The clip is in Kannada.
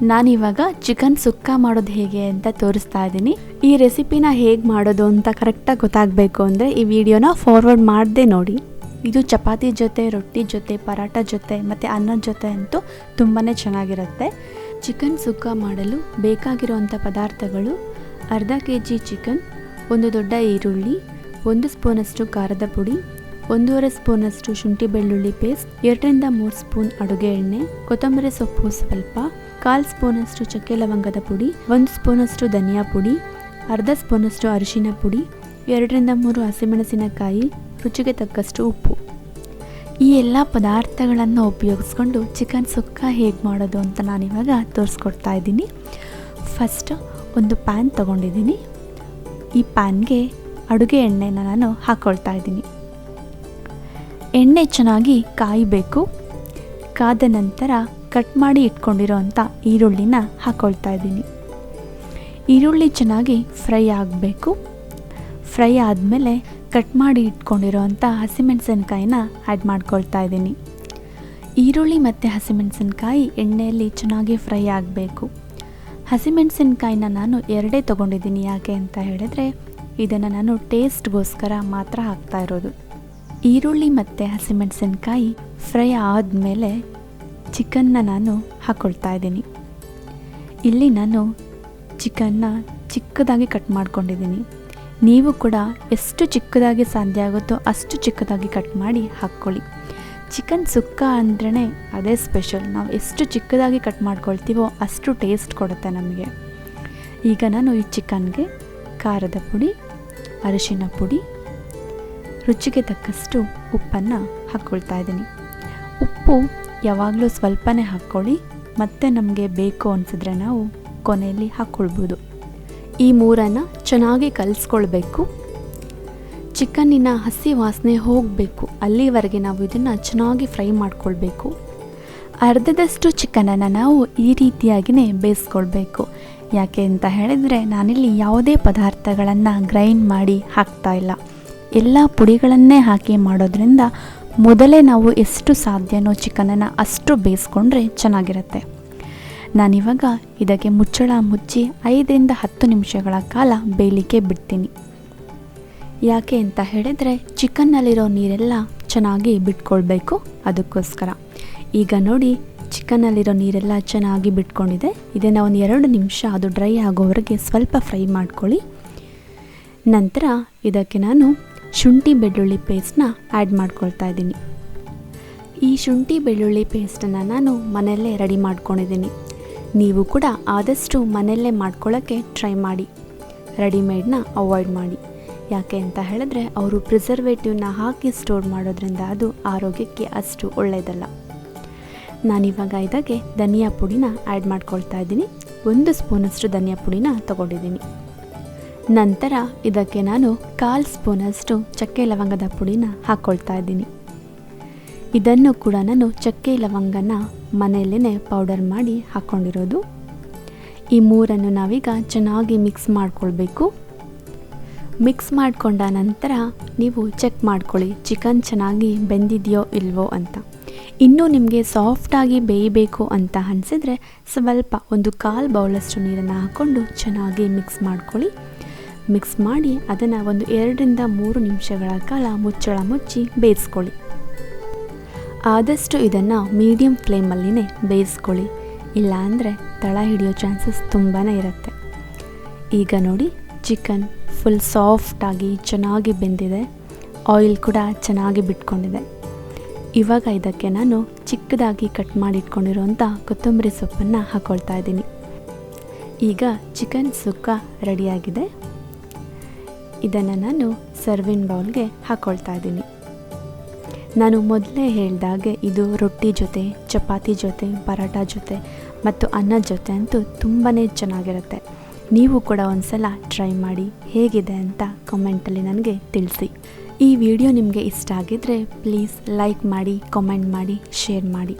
ನಾನಿವಾಗ ಚಿಕನ್ ಸುಕ್ಕ ಮಾಡೋದು ಹೇಗೆ ಅಂತ ತೋರಿಸ್ತಾ ಇದ್ದೀನಿ. ಈ ರೆಸಿಪಿನ ಹೇಗೆ ಮಾಡೋದು ಅಂತ ಕರೆಕ್ಟಾಗಿ ಗೊತ್ತಾಗಬೇಕು ಅಂದರೆ ಈ ವಿಡಿಯೋನ ಫಾರ್ವರ್ಡ್ ಮಾಡದೆ ನೋಡಿ. ಇದು ಚಪಾತಿ ಜೊತೆ, ರೊಟ್ಟಿ ಜೊತೆ, ಪರಾಟ ಜೊತೆ ಮತ್ತು ಅನ್ನದ ಜೊತೆ ಅಂತೂ ತುಂಬಾ ಚೆನ್ನಾಗಿರುತ್ತೆ. ಚಿಕನ್ ಸುಕ್ಕ ಮಾಡಲು ಬೇಕಾಗಿರುವಂಥ ಪದಾರ್ಥಗಳು: ಅರ್ಧ kg ಚಿಕನ್, ಒಂದು ದೊಡ್ಡ ಈರುಳ್ಳಿ, 1 ಸ್ಪೂನಷ್ಟು ಖಾರದ ಪುಡಿ, 1.5 ಸ್ಪೂನಷ್ಟು ಶುಂಠಿ ಬೆಳ್ಳುಳ್ಳಿ ಪೇಸ್ಟ್, 2ರಿಂದ 3 ಸ್ಪೂನ್ ಅಡುಗೆ ಎಣ್ಣೆ, ಕೊತ್ತಂಬರಿ ಸೊಪ್ಪು ಸ್ವಲ್ಪ, 1/4 ಸ್ಪೂನಷ್ಟು ಚಕ್ಕೆ ಲವಂಗದ ಪುಡಿ, 1 ಸ್ಪೂನಷ್ಟು ಧನಿಯಾ ಪುಡಿ, ಅರ್ಧ ಸ್ಪೂನಷ್ಟು ಅರಿಶಿನ ಪುಡಿ, 2ರಿಂದ 3 ಹಸಿಮೆಣಸಿನಕಾಯಿ, ರುಚಿಗೆ ತಕ್ಕಷ್ಟು ಉಪ್ಪು. ಈ ಎಲ್ಲ ಪದಾರ್ಥಗಳನ್ನು ಉಪಯೋಗಿಸ್ಕೊಂಡು ಚಿಕನ್ ಸುಕ್ಕ ಹೇಗೆ ಮಾಡೋದು ಅಂತ ನಾನಿವಾಗ ತೋರಿಸ್ಕೊಡ್ತಾ ಇದ್ದೀನಿ. ಫಸ್ಟ್ ಒಂದು ಪ್ಯಾನ್ ತೊಗೊಂಡಿದ್ದೀನಿ. ಈ ಪ್ಯಾನ್ಗೆ ಅಡುಗೆ ಎಣ್ಣೆನ ನಾನು ಹಾಕ್ಕೊಳ್ತಾ ಇದ್ದೀನಿ. ಎಣ್ಣೆ ಚೆನ್ನಾಗಿ ಕಾಯಬೇಕು. ಕಾದ ನಂತರ ಕಟ್ ಮಾಡಿ ಇಟ್ಕೊಂಡಿರೋ ಅಂಥ ಈರುಳ್ಳಿನ ಹಾಕ್ಕೊಳ್ತಾ ಇದ್ದೀನಿ. ಈರುಳ್ಳಿ ಚೆನ್ನಾಗಿ ಫ್ರೈ ಆಗಬೇಕು. ಫ್ರೈ ಆದಮೇಲೆ ಕಟ್ ಮಾಡಿ ಇಟ್ಕೊಂಡಿರೋ ಅಂಥ ಹಸಿಮೆಣಸಿನ್ಕಾಯಿನ ಆ್ಯಡ್ ಮಾಡ್ಕೊಳ್ತಾ ಇದ್ದೀನಿ. ಈರುಳ್ಳಿ ಮತ್ತು ಹಸಿಮೆಣಸಿನ್ಕಾಯಿ ಎಣ್ಣೆಯಲ್ಲಿ ಚೆನ್ನಾಗಿ ಫ್ರೈ ಆಗಬೇಕು. ಹಸಿಮೆಣಸಿನ್ಕಾಯಿನ ನಾನು 2 ತೊಗೊಂಡಿದ್ದೀನಿ. ಯಾಕೆ ಅಂತ ಹೇಳಿದ್ರೆ ಇದನ್ನು ನಾನು ಟೇಸ್ಟ್ಗೋಸ್ಕರ ಮಾತ್ರ ಹಾಕ್ತಾ ಇರೋದು. ಈರುಳ್ಳಿ ಮತ್ತು ಹಸಿಮೆಣಸಿನ್ಕಾಯಿ ಫ್ರೈ ಆದಮೇಲೆ ಚಿಕನ್ನ ನಾನು ಹಾಕ್ಕೊಳ್ತಾ ಇದ್ದೀನಿ. ಇಲ್ಲಿ ನಾನು ಚಿಕನ್ನ ಚಿಕ್ಕದಾಗಿ ಕಟ್ ಮಾಡ್ಕೊಂಡಿದ್ದೀನಿ. ನೀವು ಕೂಡ ಎಷ್ಟು ಚಿಕ್ಕದಾಗಿ ಸಾಧ್ಯ ಆಗುತ್ತೋ ಅಷ್ಟು ಚಿಕ್ಕದಾಗಿ ಕಟ್ ಮಾಡಿ ಹಾಕ್ಕೊಳ್ಳಿ. ಚಿಕನ್ ಸುಕ್ಕ ಅಂದ್ರೇ ಅದೇ ಸ್ಪೆಷಲ್. ನಾವು ಎಷ್ಟು ಚಿಕ್ಕದಾಗಿ ಕಟ್ ಮಾಡ್ಕೊಳ್ತೀವೋ ಅಷ್ಟು ಟೇಸ್ಟ್ ಕೊಡುತ್ತೆ ನಮಗೆ. ಈಗ ನಾನು ಈ ಚಿಕನ್ಗೆ ಖಾರದ ಪುಡಿ, ಅರಿಶಿನ ಪುಡಿ, ರುಚಿಗೆ ತಕ್ಕಷ್ಟು ಉಪ್ಪನ್ನು ಹಾಕ್ಕೊಳ್ತಾ ಇದ್ದೀನಿ. ಉಪ್ಪು ಯಾವಾಗಲೂ ಸ್ವಲ್ಪನೇ ಹಾಕ್ಕೊಳ್ಳಿ, ಮತ್ತು ನಮಗೆ ಬೇಕು ಅನಿಸಿದ್ರೆ ನಾವು ಕೊನೆಯಲ್ಲಿ ಹಾಕ್ಕೊಳ್ಬೋದು. ಈ ಮೂರನ್ನು ಚೆನ್ನಾಗಿ ಕಲಿಸ್ಕೊಳ್ಬೇಕು. ಚಿಕನ್ನಿನ ಹಸಿ ವಾಸನೆ ಹೋಗಬೇಕು, ಅಲ್ಲಿವರೆಗೆ ನಾವು ಇದನ್ನು ಚೆನ್ನಾಗಿ ಫ್ರೈ ಮಾಡ್ಕೊಳ್ಬೇಕು. ಅರ್ಧದಷ್ಟು ಚಿಕನನ್ನು ನಾವು ಈ ರೀತಿಯಾಗಿಯೇ ಬೇಯಿಸ್ಕೊಳ್ಬೇಕು. ಯಾಕೆ ಅಂತ ಹೇಳಿದರೆ ನಾನಿಲ್ಲಿ ಯಾವುದೇ ಪದಾರ್ಥಗಳನ್ನು ಗ್ರೈಂಡ್ ಮಾಡಿ ಹಾಕ್ತಾ ಇಲ್ಲ. ಎಲ್ಲ ಪುಡಿಗಳನ್ನೇ ಹಾಕಿ ಮಾಡೋದ್ರಿಂದ ಮೊದಲೇ ನಾವು ಎಷ್ಟು ಸಾಧ್ಯನೋ ಚಿಕನನ್ನು ಅಷ್ಟು ಬೇಯಿಸ್ಕೊಂಡ್ರೆ ಚೆನ್ನಾಗಿರುತ್ತೆ. ನಾನಿವಾಗ ಇದಕ್ಕೆ ಮುಚ್ಚಳ ಮುಚ್ಚಿ 5ರಿಂದ 10 ನಿಮಿಷಗಳ ಕಾಲ ಬೇಯಲಿಕ್ಕೆ ಬಿಡ್ತೀನಿ. ಯಾಕೆ ಅಂತ ಹೇಳಿದರೆ ಚಿಕನ್ನಲ್ಲಿರೋ ನೀರೆಲ್ಲ ಚೆನ್ನಾಗಿ ಬಿಟ್ಕೊಳ್ಬೇಕು, ಅದಕ್ಕೋಸ್ಕರ. ಈಗ ನೋಡಿ, ಚಿಕನ್ನಲ್ಲಿರೋ ನೀರೆಲ್ಲ ಚೆನ್ನಾಗಿ ಬಿಟ್ಕೊಂಡಿದೆ. ಇದನ್ನು ಒಂದು 2 ನಿಮಿಷ ಅದು ಡ್ರೈ ಆಗೋವರೆಗೆ ಸ್ವಲ್ಪ ಫ್ರೈ ಮಾಡ್ಕೊಳ್ಳಿ. ನಂತರ ಇದಕ್ಕೆ ನಾನು ಶುಂಠಿ ಬೆಳ್ಳುಳ್ಳಿ ಪೇಸ್ಟನ್ನ ಆ್ಯಡ್ ಮಾಡ್ಕೊಳ್ತಾ ಇದ್ದೀನಿ. ಈ ಶುಂಠಿ ಬೆಳ್ಳುಳ್ಳಿ ಪೇಸ್ಟನ್ನು ನಾನು ಮನೆಯಲ್ಲೇ ರೆಡಿ ಮಾಡ್ಕೊಂಡಿದ್ದೀನಿ. ನೀವು ಕೂಡ ಆದಷ್ಟು ಮನೆಯಲ್ಲೇ ಮಾಡ್ಕೊಳ್ಳೋಕ್ಕೆ ಟ್ರೈ ಮಾಡಿ. ರೆಡಿಮೇಡ್ನ ಅವಾಯ್ಡ್ ಮಾಡಿ. ಯಾಕೆ ಅಂತ ಹೇಳಿದ್ರೆ ಅವರು ಪ್ರಿಸರ್ವೇಟಿವ್ನ ಹಾಕಿ ಸ್ಟೋರ್ ಮಾಡೋದ್ರಿಂದ ಅದು ಆರೋಗ್ಯಕ್ಕೆ ಅಷ್ಟು ಒಳ್ಳೆಯದಲ್ಲ. ನಾನಿವಾಗ ಇದಕ್ಕೆ ಧನಿಯಾ ಪುಡಿನ ಆ್ಯಡ್ ಮಾಡ್ಕೊಳ್ತಾ ಇದ್ದೀನಿ. 1 ಸ್ಪೂನಷ್ಟು ಧನಿಯಾ ಪುಡಿನ ತೊಗೊಂಡಿದ್ದೀನಿ. ನಂತರ ಇದಕ್ಕೆ ನಾನು 1/4 ಸ್ಪೂನಷ್ಟು ಚಕ್ಕೆ ಲವಂಗದ ಪುಡಿನ ಹಾಕ್ಕೊಳ್ತಾ ಇದ್ದೀನಿ. ಇದನ್ನು ಕೂಡ ನಾನು ಚಕ್ಕೆ ಲವಂಗನ ಮನೆಯಲ್ಲೇ ಪೌಡರ್ ಮಾಡಿ ಹಾಕ್ಕೊಂಡಿರೋದು. ಈ ಮೂರನ್ನು ನಾವೀಗ ಚೆನ್ನಾಗಿ ಮಿಕ್ಸ್ ಮಾಡ್ಕೊಳ್ಬೇಕು. ಮಿಕ್ಸ್ ಮಾಡಿಕೊಂಡ ನಂತರ ನೀವು ಚೆಕ್ ಮಾಡ್ಕೊಳ್ಳಿ ಚಿಕನ್ ಚೆನ್ನಾಗಿ ಬೆಂದಿದೆಯೋ ಇಲ್ವೋ ಅಂತ. ಇನ್ನೂ ನಿಮಗೆ ಸಾಫ್ಟಾಗಿ ಬೇಯಬೇಕು ಅಂತ ಅನಿಸಿದರೆ ಸ್ವಲ್ಪ ಒಂದು 1/4 ಬೌಲಷ್ಟು ನೀರನ್ನು ಹಾಕ್ಕೊಂಡು ಚೆನ್ನಾಗಿ ಮಿಕ್ಸ್ ಮಾಡ್ಕೊಳ್ಳಿ. ಮಿಕ್ಸ್ ಮಾಡಿ ಅದನ್ನು ಒಂದು 2ರಿಂದ 3 ನಿಮಿಷಗಳ ಕಾಲ ಮುಚ್ಚಳ ಮುಚ್ಚಿ ಬೇಯಿಸ್ಕೊಳ್ಳಿ. ಆದಷ್ಟು ಇದನ್ನು ಮೀಡಿಯಮ್ ಫ್ಲೇಮಲ್ಲಿನೇ ಬೇಯಿಸ್ಕೊಳ್ಳಿ, ಇಲ್ಲಾಂದರೆ ತಳ ಹಿಡಿಯೋ ಚಾನ್ಸಸ್ ತುಂಬಾ ಇರುತ್ತೆ. ಈಗ ನೋಡಿ, ಚಿಕನ್ ಫುಲ್ ಸಾಫ್ಟಾಗಿ ಚೆನ್ನಾಗಿ ಬೆಂದಿದೆ. ಆಯಿಲ್ ಕೂಡ ಚೆನ್ನಾಗಿ ಬಿಟ್ಕೊಂಡಿದೆ. ಇವಾಗ ಇದಕ್ಕೆ ನಾನು ಚಿಕ್ಕದಾಗಿ ಕಟ್ ಮಾಡಿ ಇಟ್ಕೊಂಡಿರೋಂಥ ಕೊತ್ತಂಬರಿ ಸೊಪ್ಪನ್ನು ಹಾಕ್ಕೊಳ್ತಾ ಇದ್ದೀನಿ. ಈಗ ಚಿಕನ್ ಸುಕ್ಕ ರೆಡಿಯಾಗಿದೆ. ಇದನ್ನು ನಾನು ಸರ್ವಿಂಗ್ ಬೌಲ್ಗೆ ಹಾಕ್ಕೊಳ್ತಾ ಇದ್ದೀನಿ. ನಾನು ಮೊದಲೇ ಹೇಳಿದಾಗೆ ಇದು ರೊಟ್ಟಿ ಜೊತೆ, ಚಪಾತಿ ಜೊತೆ, ಪರಾಟ ಜೊತೆ ಮತ್ತು ಅನ್ನದ ಜೊತೆ ಅಂತೂ ತುಂಬಾ ಚೆನ್ನಾಗಿರುತ್ತೆ. ನೀವು ಕೂಡ ಒಂದ್ಸಲ ಟ್ರೈ ಮಾಡಿ, ಹೇಗಿದೆ ಅಂತ ಕಮೆಂಟಲ್ಲಿ ನನಗೆ ತಿಳಿಸಿ. ಈ ವಿಡಿಯೋ ನಿಮಗೆ ಇಷ್ಟ ಆಗಿದ್ದರೆ ಪ್ಲೀಸ್ ಲೈಕ್ ಮಾಡಿ, ಕಾಮೆಂಟ್ ಮಾಡಿ, ಶೇರ್ ಮಾಡಿ.